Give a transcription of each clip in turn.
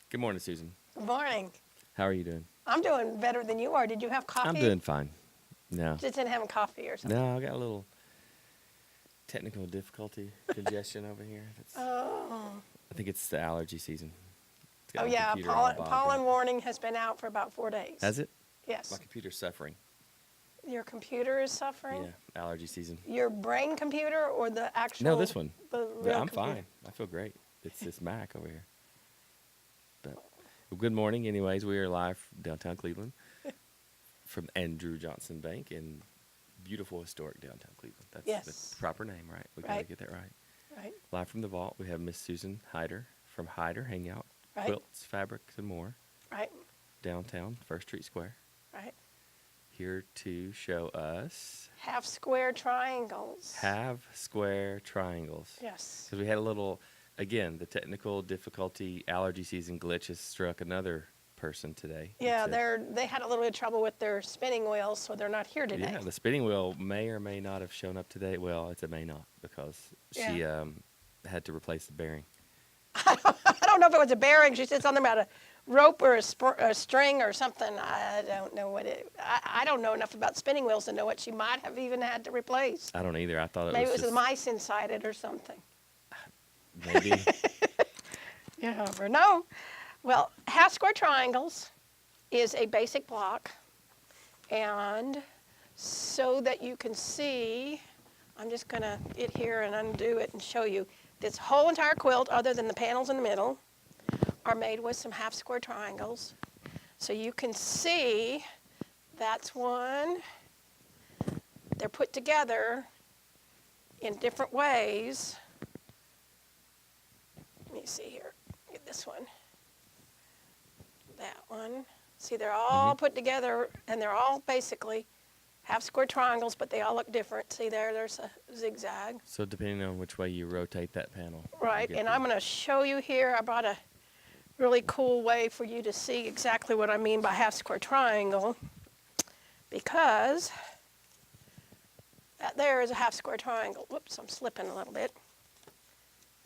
Good morning, Susan. Good morning. How are you doing? I'm doing better than you are. Did you have coffee? I'm doing fine. No. Just didn't have coffee or something. No, I got a little technical difficulty, congestion over here. Oh. I think it's the allergy season. It's got Oh my yeah, computer all bogged pollen up. warning has been out for about 4 days. Has it? Yes. My computer's suffering. Your computer is suffering? Yeah, allergy season. Your brain computer or the actual? No, this one. The real I'm computer? fine. I feel great. It's this Mac over here. But well, good morning. Anyways, we are live from downtown Cleveland from Andrew Johnson Bank in beautiful historic downtown Cleveland. That's Yes. the proper name, right? We gotta Right. get that right. Right. Live from the vault, we have Miss Susan Hyder from Hyderhangout, Right. Quilts, Fabrics, and More, Right. downtown First Street Square, Right. here to show us Half square triangles. half square triangles. Yes. Because we had a little, again, the technical difficulty allergy season glitch has struck another person today. Yeah, It's a- they had a little bit of trouble with their spinning wheels, so they're not here today. Yeah, the spinning wheel may or may not have shown up today. Well, it's a may not because she had to replace the bearing. I don't know if it was a bearing. She said something about a rope or a string or something. I don't know what it. I don't know enough about spinning wheels to know what she might have even had to replace. I don't either. I thought Maybe it was was the just mice inside it or something. maybe. You never know. Well, half square triangles is a basic block, and so that you can see, I'm just going to get here and undo it and show you. This whole entire quilt, other than the panels in the middle, are made with some half square triangles. So you can see that's one. They're put together in different ways. Let me see here. Get this one. That one. See, they're all put together, and they're all basically half square triangles, but they all look different. See there's a zigzag. So depending on which way you rotate that panel. you Right, get and the- I'm going to show you here. I brought a really cool way for you to see exactly what I mean by half square triangle, because that there is a half square triangle. Whoops, I'm slipping a little bit.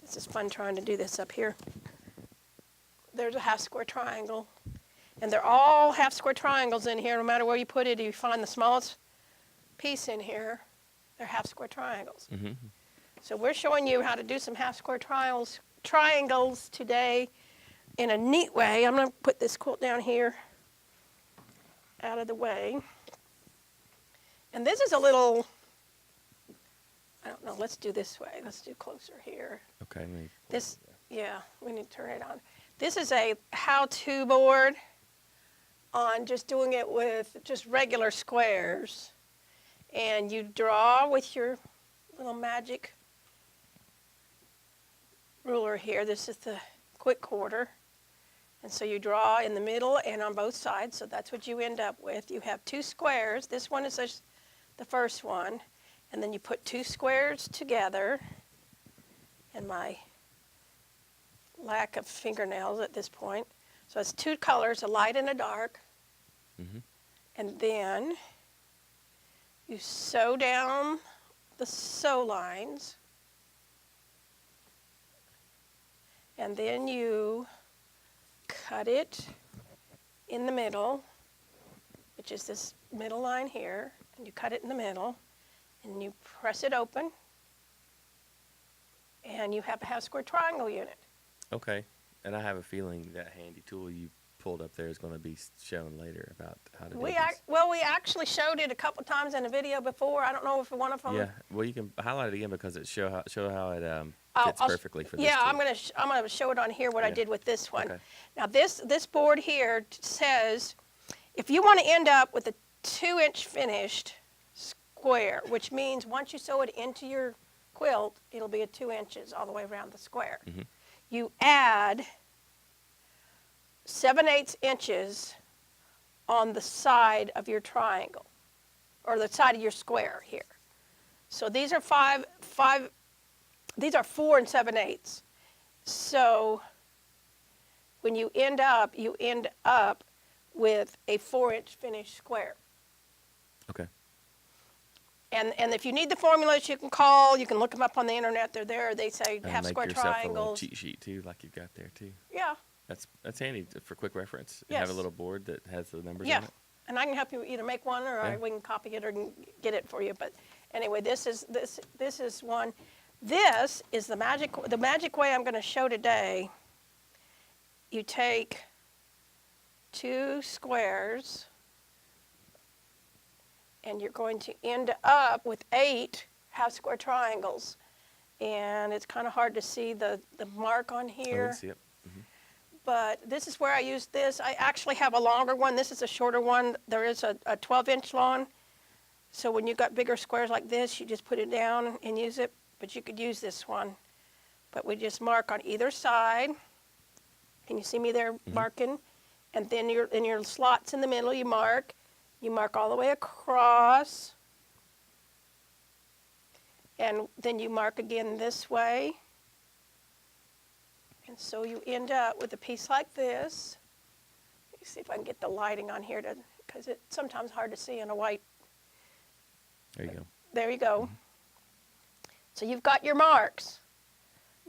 This is fun trying to do this up here. There's a half square triangle, and they're all half square triangles in here. No matter where you put it, if you find the smallest piece in here, they're half square triangles. Mhm. So we're showing you how to do some half square triangles today in a neat way. I'm going to put this quilt down here out of the way. And this is a little, I don't know, let's do this way. Let's do closer here. Okay. Maybe. This, yeah, we need to turn it on. This is a how-to board on just doing it with just regular squares. And you draw with your little magic ruler here. This is the quick quarter. And so you draw in the middle and on both sides, so that's what you end up with. You have two squares. This one is the first one. And then you put two squares together. And my lack of fingernails at this point. So it's two colors, a light and a dark. Mhm. And then you sew down the sew lines. And then you cut it in the middle, which is this middle line here. And you cut it in the middle, and you press it open, and you have a half square triangle unit. Okay. And I have a feeling that handy tool you pulled up there is going to be shown later about how to do We this. we actually showed it a couple times in a video before. I don't know if one of them. Yeah. Well, you can highlight it again because it show how it I'll- fits I'll- perfectly for this. Yeah, tool. I'm gonna show it on here what I Yeah. did with this one. Okay. Now this board here says, if you want to end up with a 2-inch finished square, which means once you sew it into your quilt, it'll be a 2 inches all the way around the square. Mhm. You add 7/8 inches on the side of your triangle, or the side of your square here. So these are these are 4 7/8. So when you end up with a 4-inch finished square. Okay. And if you need the formulas, you can call. You can look them up on the internet. They're there. They say And half make square yourself a little triangles. cheat sheet too, like you've got there too. Yeah, That's handy for quick reference. You have a Yes. little board that has the numbers Yeah, on it. and I can help you either make one or Yeah. we can copy it or get it for you. But anyway, this is one. This is the magic way I'm going to show today. You take 2 squares, and you're going to end up with 8 half-square triangles. And it's kind of hard to see the mark on Oh, we here. can see it. But this is where I use this. I actually have a longer one. This is a shorter one. There is a 12-inch long. So when you've got bigger squares like this, you just put it down and use it. But you could use this one. But we just mark on either side. Can you see me there marking? And then in your slots in the middle, you mark. You mark all the way across. And then you mark again this way. And so you end up with a piece like this. Let me see if I can get the lighting on here, because it's sometimes hard to see in a white. There you go. There you go. So you've got your marks.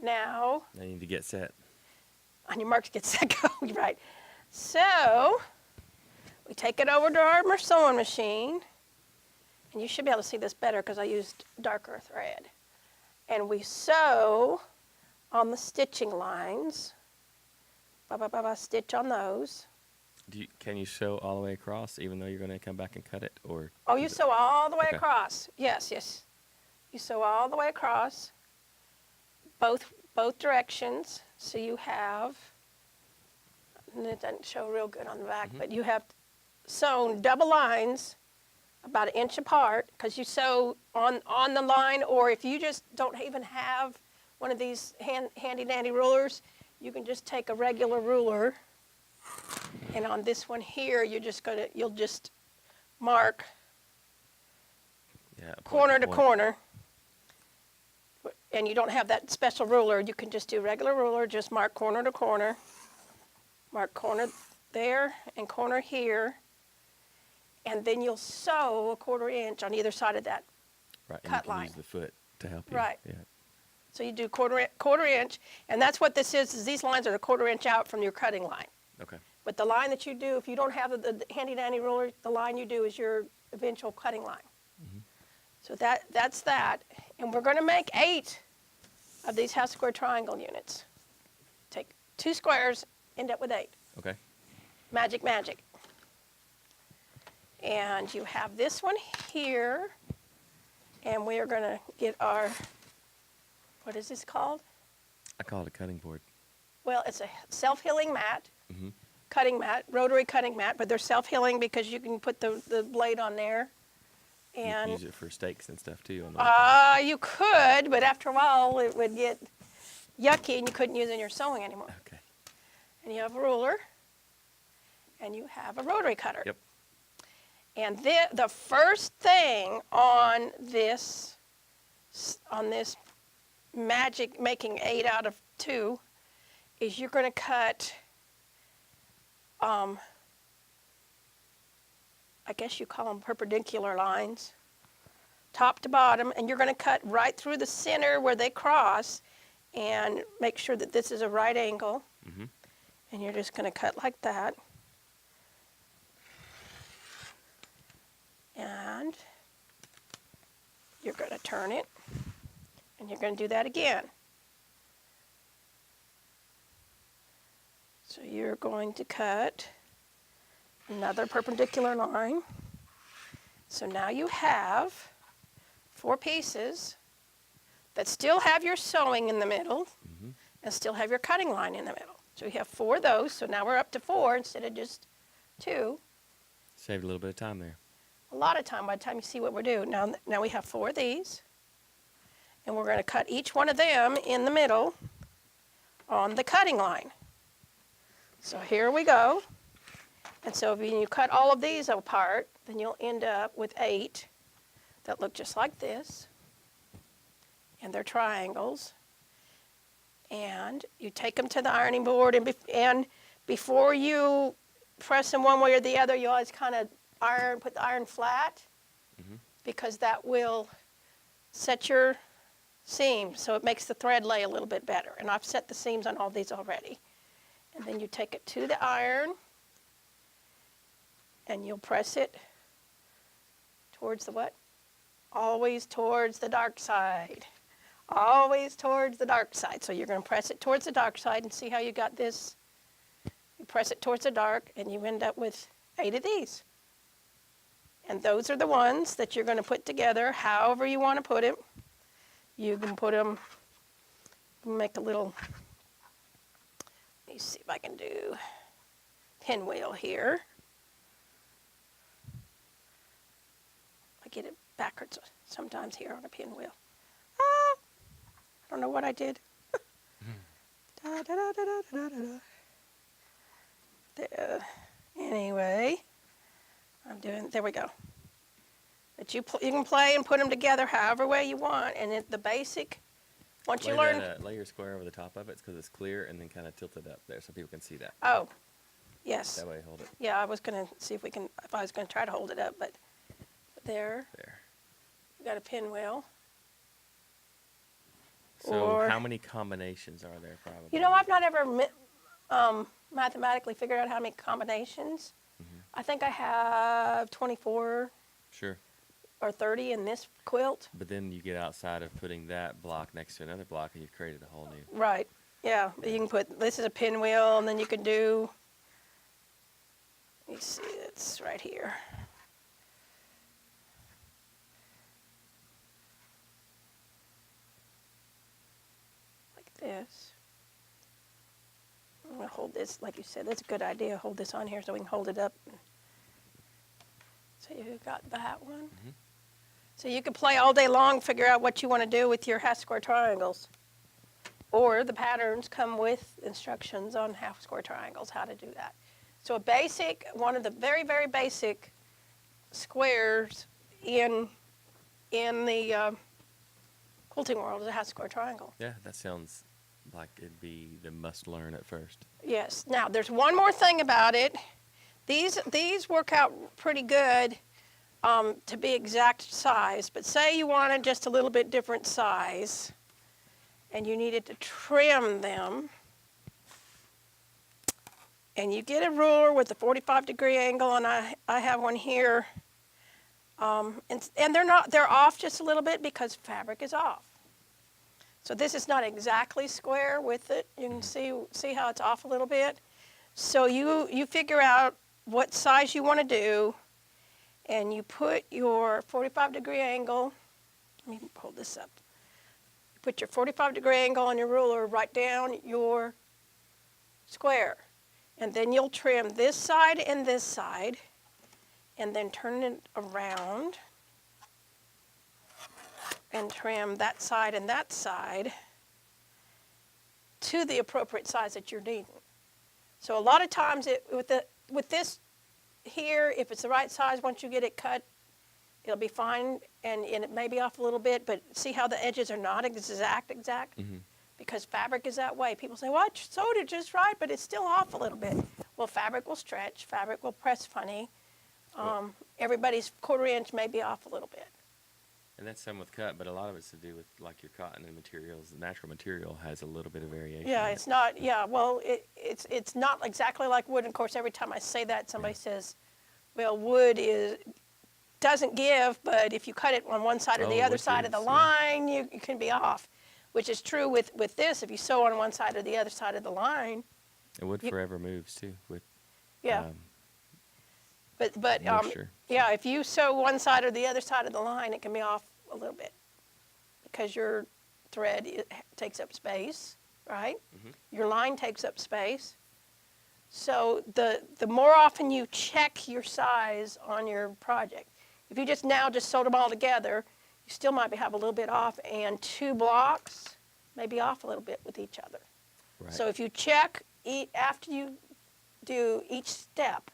Now, I need to get set. on your marks, get set, go. Right. So we take it over to our sewing machine. And you should be able to see this better because I used darker thread. And we sew on the stitching lines. Stitch on those. Can you sew all the way across, even though you're going to come back and cut it, or? Oh, you sew all the way Okay. across. Yes, yes. You sew all the way across, both directions. So you have, and it doesn't show real good on the back, but you have sewn double lines about 1 inch apart, because you sew on the line, or if you just don't even have one of these handy dandy rulers, you can just take a regular ruler, and on this one here, you'll just mark Yeah. corner to corner. And you don't have that special ruler, you can just do regular ruler, just mark corner to corner. Mark corner there and corner here. And then you'll sew a 1/4 inch on either side of that. Right. And cut you can line. use the foot to help you. Right. Yeah. So you do quarter inch, and that's what this is these lines are a 1/4 inch out from your cutting line. Okay. But the line that you do, if you don't have the handy dandy ruler, the line you do is your eventual cutting line. So that's that. And we're going to make 8 of these half square triangle units. Take 2 squares, end up with 8. Okay. Magic, magic. And you have this one here, and we are going to get our, what is this called? I call it a cutting board. Well, it's a self-healing mat, Mm-hmm. cutting mat, rotary cutting mat, but they're self-healing because you can put the blade on there. You can And use it for steaks and stuff too. On the you could, but after a while it would get yucky and you couldn't use it in your sewing anymore. Okay. And you have a ruler, and you have a rotary cutter. Yep. And the first thing on this magic making 8 out of 2 is you're going to cut, I guess you call them perpendicular lines, top to bottom, and you're going to cut right through the center where they cross and make sure that this is a right angle. Mm-hmm. And you're just going to cut like that. And you're going to turn it, and you're going to do that again. So you're going to cut another perpendicular line. So now you have 4 pieces that still have your sewing in the middle and still have your cutting line in the middle. So you have 4 of those, so now we're up to 4 instead of just 2. Saved a little bit of time there. A lot of time by the time you see what we're doing. Now we have 4 of these, and we're going to cut each one of them in the middle on the cutting line. So here we go. And so if you cut all of these apart, then you'll end up with 8 that look just like this, and they're triangles. And you take them to the ironing board, and before you press them one way or the other, you always kind of put the iron flat, because that will set your seam, so it makes the thread lay a little bit better. And I've set the seams on all these already. And then you take it to the iron, and you'll press it towards the what? Always towards the dark side. Always towards the dark side. So you're going to press it towards the dark side, and see how you got this? You press it towards the dark, and you end up with 8 of these. And those are the ones that you're going to put together however you want to put it. You can put them, make a little, let me see if I can do pinwheel here. I get it backwards sometimes here on a pinwheel. Ah, I don't know what I did. Da, da, da, da, da, da, da, da. There. Anyway, there we go. But you can play and put them together however way you want, and the basic, once you learn. Lay your square over the top of it because it's clear, and then kind of tilt it up there so people can see that. Oh, yes. That way, hold it. Yeah, I was going to see if I was going to try to hold it up, but there. There. You got a pinwheel. So how many combinations are there probably? You know, I've not ever mathematically figured out how many combinations. Mm-hmm. I think I have 24 Sure. or 30 in this quilt. But then you get outside of putting that block next to another block, and you've created a whole new. Right. Yeah. You can put, this is a pinwheel, and then you can do, let me see, it's right here. Like this. I'm going to hold this, like you said, that's a good idea. Hold this on here so we can hold it up. So you got that one. Mm-hmm. So you can play all day long, figure out what you want to do with your half square triangles. Or the patterns come with instructions on half square triangles, how to do that. So a basic, one of the very, very basic squares in the quilting world is a half square triangle. Yeah, that sounds like it'd be the must learn at first. Yes. Now, there's one more thing about it. These work out pretty good to be exact size, but say you wanted just a little bit different size and you needed to trim them, and you get a ruler with a 45-degree angle, and I have one here, and they're off just a little bit because fabric is off. So this is not exactly square with it. You can see how it's off a little bit. So you figure out what size you want to do, and you put your 45-degree angle. Let me hold this up. You put your 45-degree angle on your ruler right down your square, and then you'll trim this side and this side, and then turn it around and trim that side and that side to the appropriate size that you're needing. So a lot of times with this here, if it's the right size, once you get it cut, it'll be fine, and it may be off a little bit, but see how the edges are not exact, Mm-hmm. because fabric is that way. People say, well, I sewed it just right, but it's still off a little bit. Well, fabric will stretch, fabric will press funny. Everybody's quarter inch may be off a little bit. And that's some with cut, but a lot of it's to do with like your cotton and materials. The natural material has a little bit of variation. Yeah, it's not. Yeah, well, it's not exactly like wood. And of course, every time I say that, somebody says, "Well, wood doesn't give, but if you cut it on one side or the other side of the line, you can be off," which is true with this. If you sew on one side or the other side of the line, and wood forever moves too. With yeah. But moisture. yeah, if you sew one side or the other side of the line, it can be off a little bit because your thread takes up space, right? Mm-hmm. Your line takes up space. So the more often you check your size on your project, if you just sew them all together, you still might have a little bit off, and 2 blocks may be off a little bit with each other. Right. So if you check after you do each step,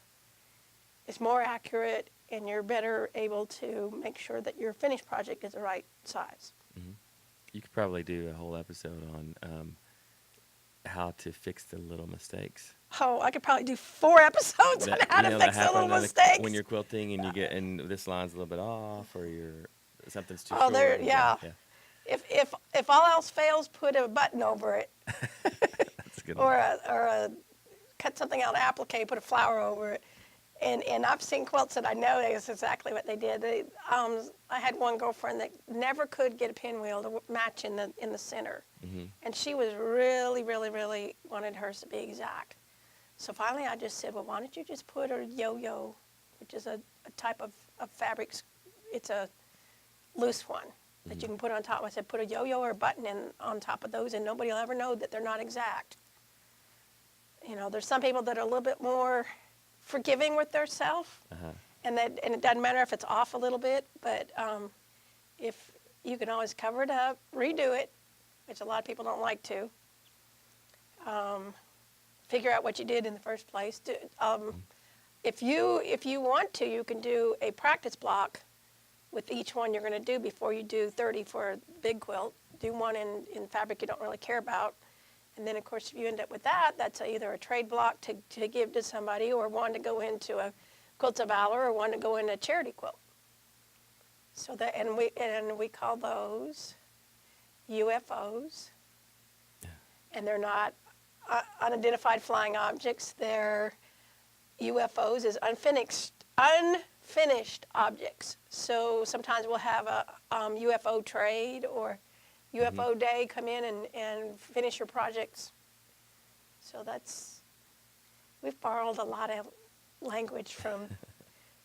it's more accurate, and you're better able to make sure that your finished project is the right size. Mm-hmm. You could probably do a whole episode on how to fix the little mistakes. Oh, I could probably do 4 episodes on how to fix the little mistakes. When you're quilting and and this line's a little bit off, or something's too oh, short. there, yeah. If all else fails, put a button over it. That's a good or one. a cut something out of applique, put a flower over it. And I've seen quilts that I know is exactly what they did. I had one girlfriend that never could get a pinwheel to match in the center. Mm-hmm. And she was really, really, really wanted hers to be exact. So finally I just said, well, why don't you just put a yo-yo, which is a type of fabrics. It's a loose one that you can put on top. I said, put a yo-yo or a button on top of those, and nobody will ever know that they're not exact. You know, there's some people that are a little bit more forgiving with their self, and it doesn't matter if it's off a little bit, but if you can always cover it up, redo it, which a lot of people don't like to. Figure out what you did in the first place. If you want to, you can do a practice block with each one you're going to do before you do 30 for a big quilt. Do one in fabric you don't really care about. And then, of course, if you end up with that, that's either a trade block to give to somebody, or one to go into a Quilts of Valor, or one to go into a charity quilt. So that, and we call those UFOs. Yeah. And they're not unidentified flying objects. They're UFOs is unfinished objects. So sometimes we'll have a UFO trade or UFO day, come in and finish your projects. So we've borrowed a lot of language from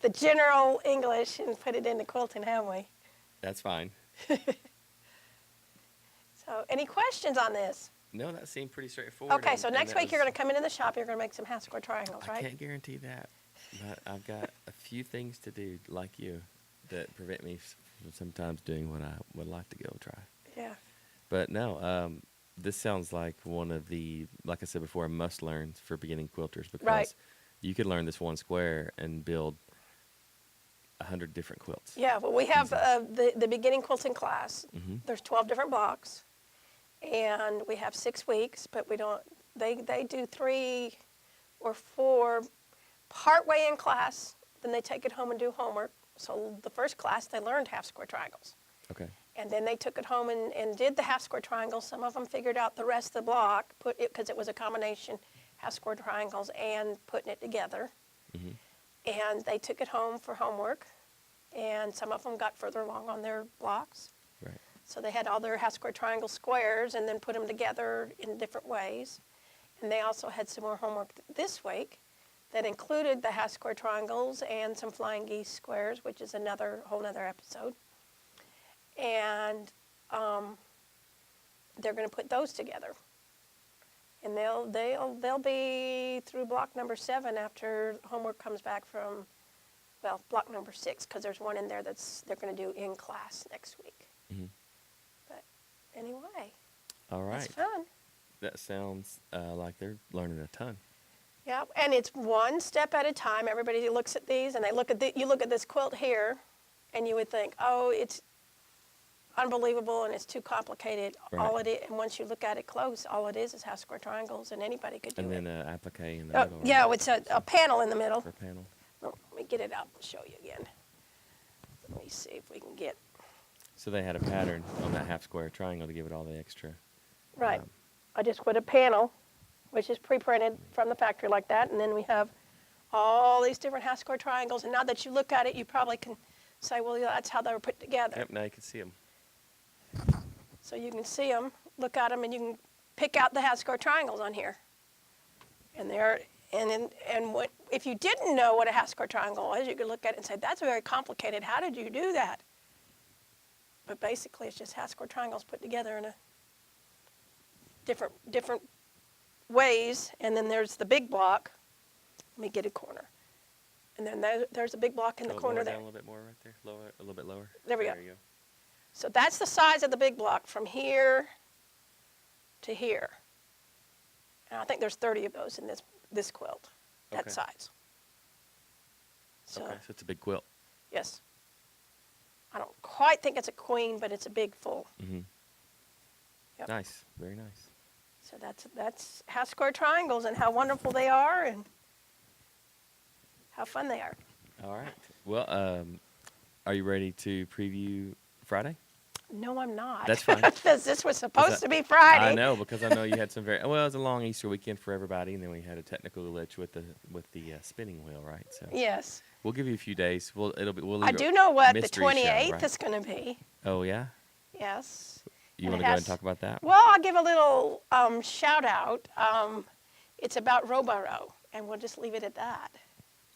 the general English and put it into quilting, haven't we? That's fine. So any questions on this? No, that seemed pretty straightforward. Okay, so next week you're going to come into the shop, you're going to make some half square triangles, right? I can't guarantee that, but I've got a few things to do, like you, that prevent me from sometimes doing what I would like to go try. Yeah. But no, this sounds like one of the, like I said before, must-learns for beginning quilters, because you could learn this one square and build 100 different quilts. Yeah, well, we have the beginning quilting class. There's 12 different blocks, and we have 6 weeks, but we don't, they do 3 or 4 partway in class, then they take it home and do homework. So the first class, they learned half square triangles. Okay. And then they took it home and did the half square triangles. Some of them figured out the rest of the block, because it was a combination half square triangles and putting it together. And they took it home for homework, and some of them got further along on their blocks. Right. So they had all their half square triangle squares and then put them together in different ways. And they also had some more homework this week that included the half square triangles and some flying geese squares, which is whole nother episode. And they're going to put those together. And they'll be through block number 7 after homework comes back from, well, block number 6, because there's one in there they're going to do in class next week. But anyway, all right. It's fun. That sounds like they're learning a ton. Yeah, and it's one step at a time. Everybody looks at these, and you look at this quilt here, and you would think, oh, it's unbelievable and it's too complicated. Right. All it is, and once you look at it close, all it is half square triangles, and anybody could do it. And then applique in the middle. Yeah, it's a panel in the middle. For a panel. Let me get it out and show you again. Let me see if we can get. So they had a pattern on that half square triangle to give it all the extra. Right. I just put a panel, which is pre-printed from the factory like that, and then we have all these different half square triangles. And now that you look at it, you probably can say, well, yeah, that's how they were put together. Yep, now you can see them. So you can see them, look at them, and you can pick out the half square triangles on here. And if you didn't know what a half square triangle was, you could look at it and say, that's very complicated. How did you do that? But basically, it's just half square triangles put together in a different ways. And then there's the big block. Let me get a corner. And then there's a big block in the corner there. Down a little bit more right there. Lower, a little bit lower. There we go. There you go. So that's the size of the big block from here to here. And I think there's 30 of those in this quilt, that Okay. size. So, Okay, so it's a big quilt. yes. I don't quite think it's a queen, but it's a big full. Yep. Nice, very nice. So that's half square triangles and how wonderful they are and how fun they are. All right. Well, are you ready to preview Friday? No, I'm not. That's fine. This was 'Cause supposed to be Friday. I know, because I know you had some very well. It was a long Easter weekend for everybody, and then we had a technical glitch with the spinning wheel, right? So Yes. we'll give you a few days. We'll I leave do it know what the mystery show, 28th right? is going to be. Oh yeah. Yes. You And want it to go ahead and has- talk about that? Well, I'll give a little shout out. It's about Robaro, and we'll just leave it at that.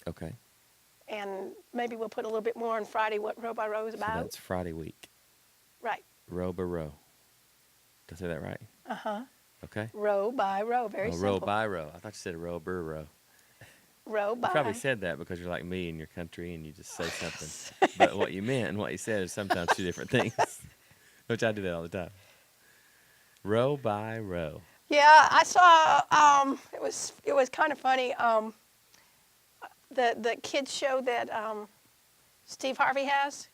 Okay. And maybe we'll put a little bit more on Friday what Robaro is So about. that's Friday week. Right. Row by row. Did I say that right? Uh-huh. Okay. Row by row. Very simple. Row by row. I thought you said row by row. Row You by. probably said that because you're like me in your country and you just say something. But what you meant and what you said is sometimes two different things, which I do that all the time. Row by row. Yeah, I saw. It was kind of funny. The kids show that Steve Harvey has.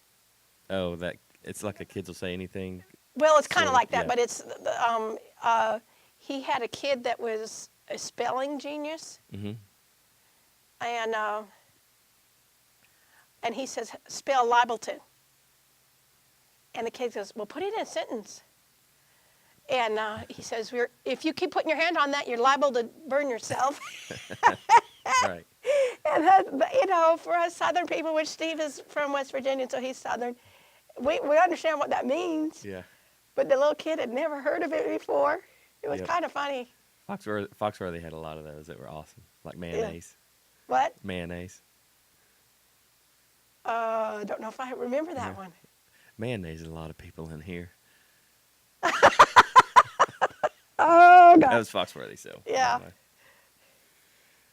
Oh, that it's like a kids will say anything. Well, it's kind Sort of of, like that, yeah. but it's he had a kid that was a spelling genius, Mm-hmm. and he says spell Libelton, and the kid goes, well, put it in a sentence, and he says, if you keep putting your hand on that, you're liable to burn yourself. Right. And that, for us Southern people, which Steve is from West Virginia, so he's Southern, we understand what that means. Yeah. But the little kid had never heard of it before. It was Yep. kind of funny. Foxworthy had a lot of those that were awesome, like mayonnaise. What? Mayonnaise. I don't know if I remember that Yeah. one. Mayonnaise is a lot of people in here. Oh, That God. was Foxworthy, so. Yeah. Anyway.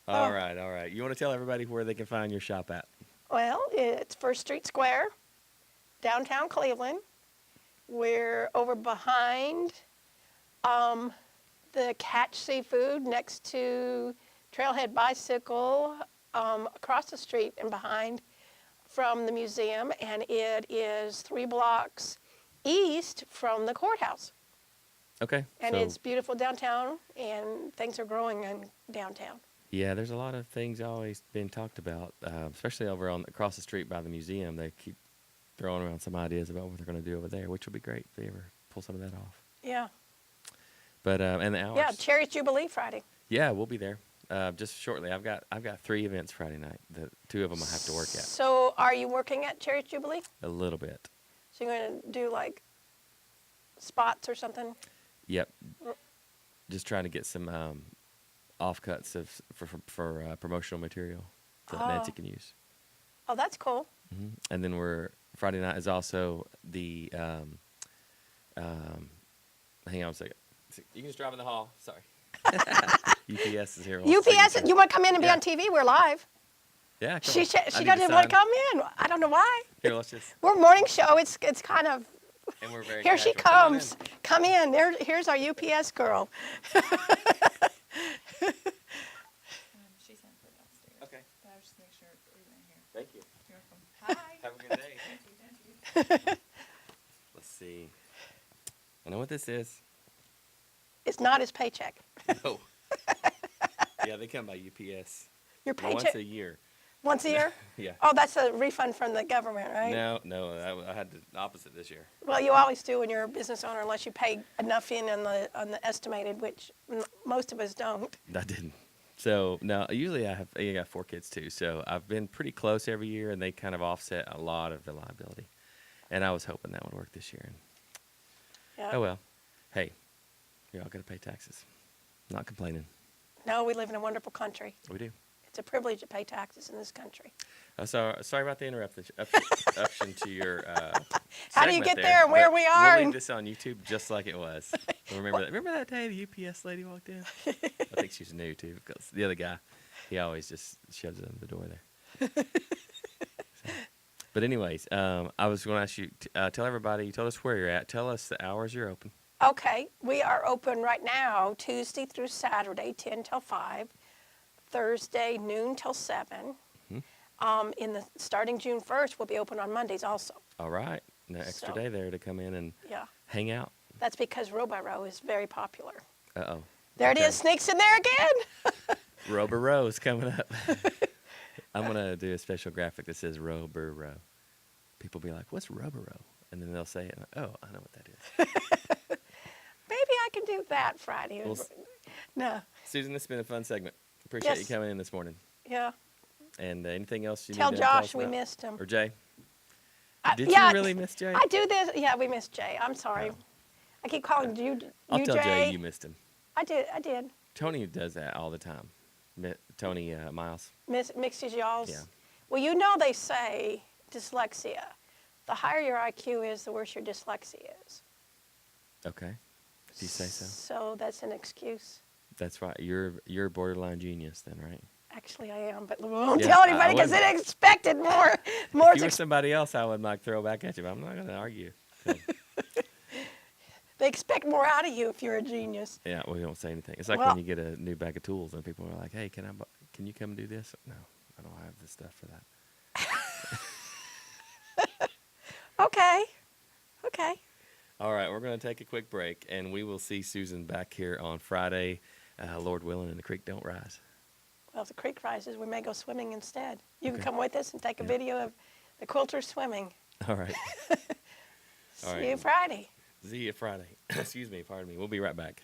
All right, all right. You want to tell everybody where they can find your shop at? Well, it's First Street Square, downtown Cleveland. We're over behind the Catch Seafood next to Trailhead Bicycle, across the street and behind from the museum, and it is 3 blocks east from the courthouse. Okay. And so, it's beautiful downtown, and things are growing in downtown. yeah, there's a lot of things always being talked about, especially over across the street by the museum. They keep throwing around some ideas about what they're going to do over there, which will be great if they ever pull some of that off. Yeah. But and the hours. Yeah, Cherry Jubilee Friday. Yeah, we'll be there just shortly. I've got 3 events Friday night. The 2 of them I have to work at So are you working at Cherry Jubilee? a little bit. So you're going to do like spots or something? Yep. Just trying to get some offcuts for promotional material that Nancy Oh. can use. Oh, that's cool. And then Friday night is also the hang on a second. You can just drive in the hall. Sorry. UPS is here. wants UPS, signature. you want to come in and be Yeah. on TV? We're live. Yeah. Come She on. I doesn't need to want to sign. come in. I don't know why. Here, let's just. We're morning show. It's kind of, And we're very here she casual. Come on in. comes. Come in. Here's our UPS girl. She sent her downstairs. Okay. But I was just make sure we weren't here. Thank you. You're welcome. Hi. Have a good day. Thank you. Let's see. I know what this is. It's not his paycheck. Oh. Yeah, they come by UPS Your once paycheck a year. once a year? Yeah. Oh, that's a refund from the government, right? No, I had the opposite this year. Well, you always do when you're a business owner, unless you pay enough in on the estimated, which most of us don't. I didn't. So no, usually I got 4 kids too. So I've been pretty close every year, and they kind of offset a lot of the liability. And I was hoping that would work this year. And, Yeah. oh well. Hey, you're all gonna pay taxes. Not complaining. No, we live in a wonderful country. We do. It's a privilege to pay taxes in this country. Sorry about the interruption to your. How do you segment get there and where but we are We'll and- leave this on YouTube just like it was. Remember that day the UPS lady walked in? I think she's new too, because the other guy, he always just shoves it under the door there. So. But anyways, I was going to ask you, tell everybody. You told us where you're at. Tell us the hours you're open. Okay, we are open right now, Tuesday through Saturday, 10 till 5, Thursday, noon till 7. Starting June 1st, we'll be open on Mondays also. All right, an extra So- day there to come in and Yeah, hang out. that's because row by row is very popular. Uh-oh. There Okay. it is, sneaks in there again. Rober Row is coming up. I'm going to do a special graphic that says Rober Row. People be like, what's Rober Row? And then they'll say it. Oh, I know what that is. Maybe I can do that Friday. Well, No. Susan, this has been a fun segment. Appreciate you Yes. coming in this morning. Yeah. And anything else you Tell need to tell Josh us we about? missed him. Or Jay? Did yeah, you really miss Jay? I do this. Yeah, we missed Jay. I'm sorry. Oh. I keep calling you I'll tell Jay Jay. you missed him. I did. I did. Tony does that all the time. Tony Miles. Mixes y'all's. Yeah. Well, you know they say dyslexia. The higher your IQ is, the worse your dyslexia is. Okay. Did you say so? So that's an excuse. That's right. You're a borderline genius then, right? Actually, I am, but we won't Yeah, tell I anybody because wouldn't. it expected more. If you were somebody else, I would like throw back at you, but I'm not going to argue. So, They expect more out of you if you're a genius. yeah, we don't say anything. It's like Well- when you get a new bag of tools and people are like, "Hey, can you come do this?" No, I don't have the stuff for that. Okay. Okay. All right, we're going to take a quick break, and we will see Susan back here on Friday, Lord willing, and the creek don't rise. Well, if the creek rises, we may go swimming instead. You can Okay. come with us and take a Yeah. video of the quilters swimming. All right. See you Friday. See you Friday. Excuse me, pardon me. We'll be right back.